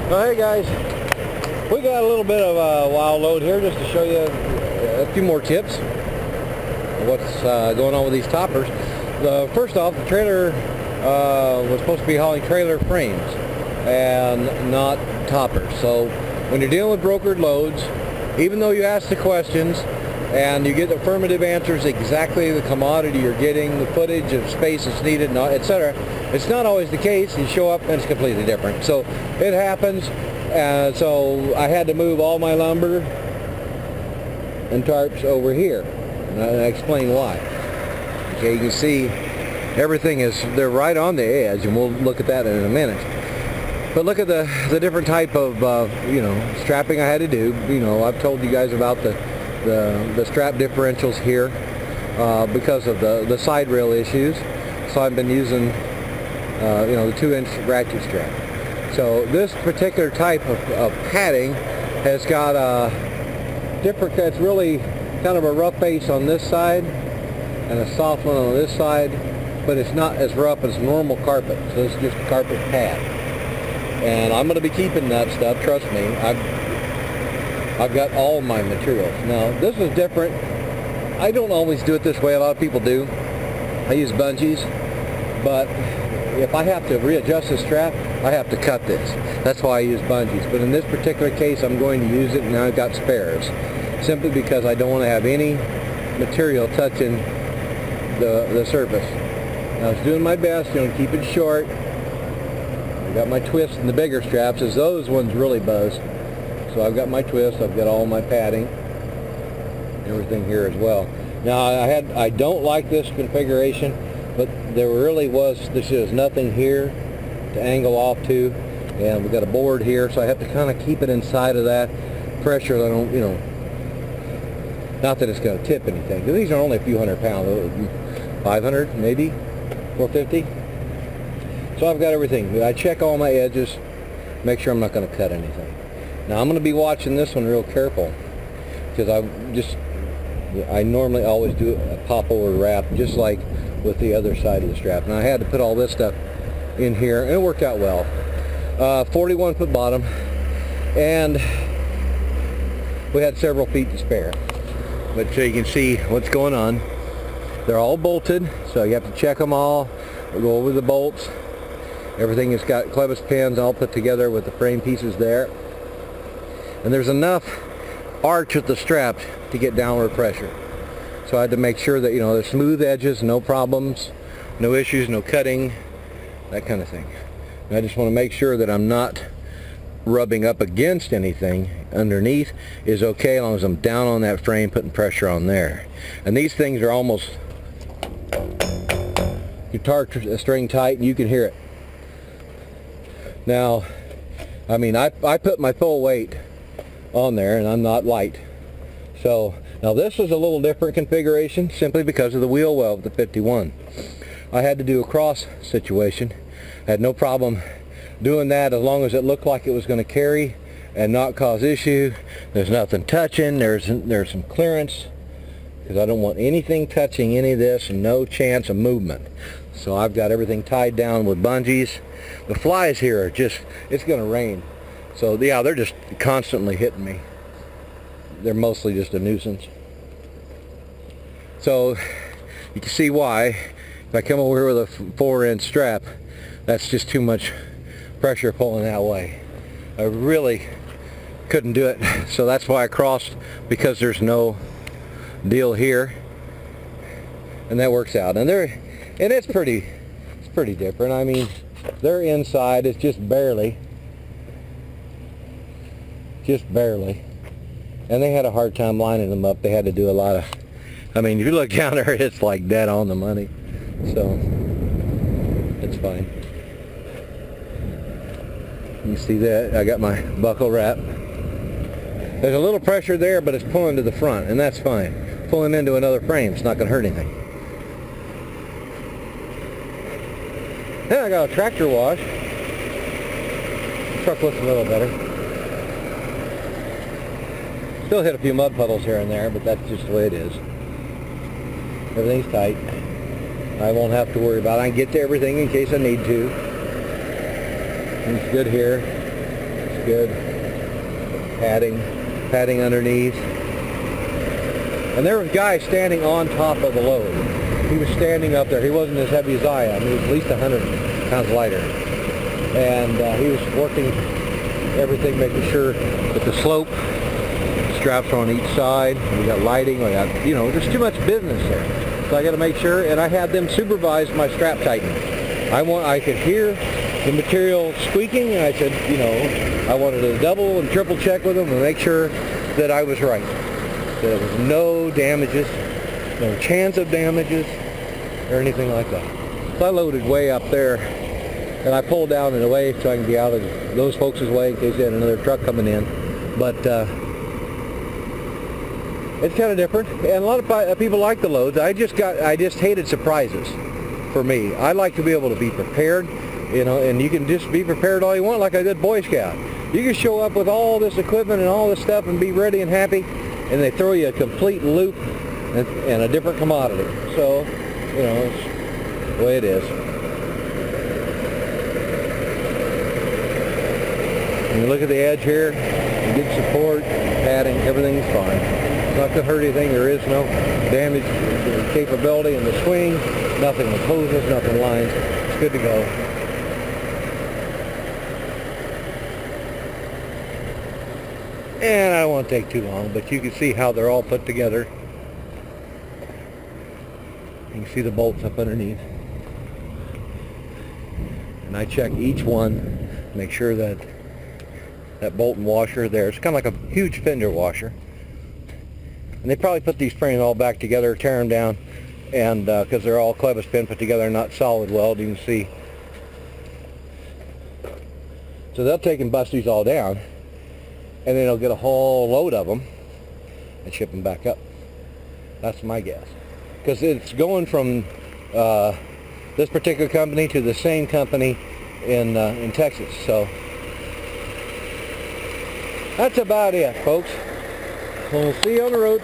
Well, hey guys, we got a little bit of a wild load here just to show you a few more tips of what's going on with these toppers. First off, the trailer was supposed to be hauling trailer frames and not toppers. So when you're dealing with brokered loads, even though you ask the questions and you get affirmative answers, exactly the commodity you're getting, the footage of space that's needed, etc., it's not always the case. You show up and it's completely different. So it happens. So I had to move all my lumber and tarps over here, and I explain why. Okay, you can see everything they're right on the edge, and we'll look at that in a minute. But look at the different type of strapping I had to do. I've told you guys about the strap differentials here because of the side rail issues. So I've been using the 2-inch ratchet strap. So this particular type of padding has got a different, it's really kind of a rough base on this side and a soft one on this side, but it's not as rough as normal carpet. So it's just a carpet pad. And I'm going to be keeping that stuff, trust me. I've got all my materials. Now this is different. I don't always do it this way. A lot of people do. I use bungees, but if I have to readjust the strap, I have to cut this. That's why I use bungees. But in this particular case, I'm going to use it, and I've got spares. Simply because I don't want to have any material touching the surface. I was doing my best, to keep it short. I got my twist in the bigger straps, as those ones really buzz. So I've got my twist, I've got all my padding, everything here as well. Now I don't like this configuration, but there really is nothing here to angle off to, and we've got a board here, so I have to kind of keep it inside of that pressure. I don't, not that it's going to tip anything, because these are only a few hundred pounds, 500 maybe, 450. So I've got everything. I check all my edges, make sure I'm not going to cut anything. Now I'm going to be watching this one real careful, because I normally always do a pop over wrap, just like with the other side of the strap. And I had to put all this stuff in here, and it worked out well. 41 foot bottom, and we had several feet to spare. But so you can see what's going on. They're all bolted, so you have to check them all. We'll go over the bolts. Everything has got clevis pins all put together with the frame pieces there. And there's enough arch with the strap to get downward pressure. So I had to make sure that there's smooth edges, no problems, no issues, no cutting, that kind of thing. And I just want to make sure that I'm not rubbing up against anything. Underneath is okay as long as I'm down on that frame putting pressure on there. And these things are almost guitar string tight, and you can hear it. Now, I put my full weight on there, and I'm not light. So now this is a little different configuration simply because of the wheel well of the 51. I had to do a cross situation. I had no problem doing that as long as it looked like it was going to carry and not cause issue. There's nothing touching. There's some clearance, because I don't want anything touching any of this, and no chance of movement. So I've got everything tied down with bungees. The flies here are it's going to rain. So yeah, they're just constantly hitting me. They're mostly just a nuisance. So you can see why, if I come over here with a 4-inch strap, that's just too much pressure pulling that way. I really couldn't do it. So that's why I crossed, because there's no deal here. And that works out. And it's pretty different. They're inside, it's just barely. And they had a hard time lining them up. They had to do a lot of, if you look down there, it's like dead on the money. So it's fine. You see that? I got my buckle wrap. There's a little pressure there, but it's pulling to the front, and that's fine. Pulling into another frame, it's not going to hurt anything. Then I got a tractor wash. The truck looks a little better. Still hit a few mud puddles here and there, but that's just the way it is. Everything's tight. I won't have to worry about it. I can get to everything in case I need to. It's good here. good. Padding underneath. And there was a guy standing on top of the load. He was standing up there. He wasn't as heavy as I am. He was at least 100 pounds lighter. And he was working everything, making sure that the slope, straps are on each side. We got lighting. We got, you know, there's too much business there. So I got to make sure, and I had them supervise my strap tightening. I could hear the material squeaking, and I said, you know, I wanted to double and triple check with them and make sure that I was right. There was no damages, no chance of damages, or anything like that. So I loaded way up there, and I pulled down in a way so I can be out of those folks' way in case they had another truck coming in. But it's kind of different, and a lot of people like the loads. I just hated surprises. For me, I like to be able to be prepared, you know, and you can just be prepared all you want, like a good Boy Scout. You can show up with all this equipment and all this stuff and be ready and happy, and they throw you a complete loop and a different commodity. So, you know, it's the way it is. When you look at the edge here, good support, padding, everything's fine. It's not going to hurt anything. There is no damage capability in the swing, nothing with hoses, nothing lines. It's good to go. And I don't want to take too long, but you can see how they're all put together. You can see the bolts up underneath. And I check each one, make sure that that bolt and washer there, it's kind of like a huge fender washer. And they probably put these frames all back together, tear them down, and because they're all clevis pin put together, not solid weld, you can see. So they'll take and bust these all down, and then they'll get a whole load of them and ship them back up. That's my guess. Because it's going from this particular company to the same company in Texas. So that's about it, folks. We'll see you on the road.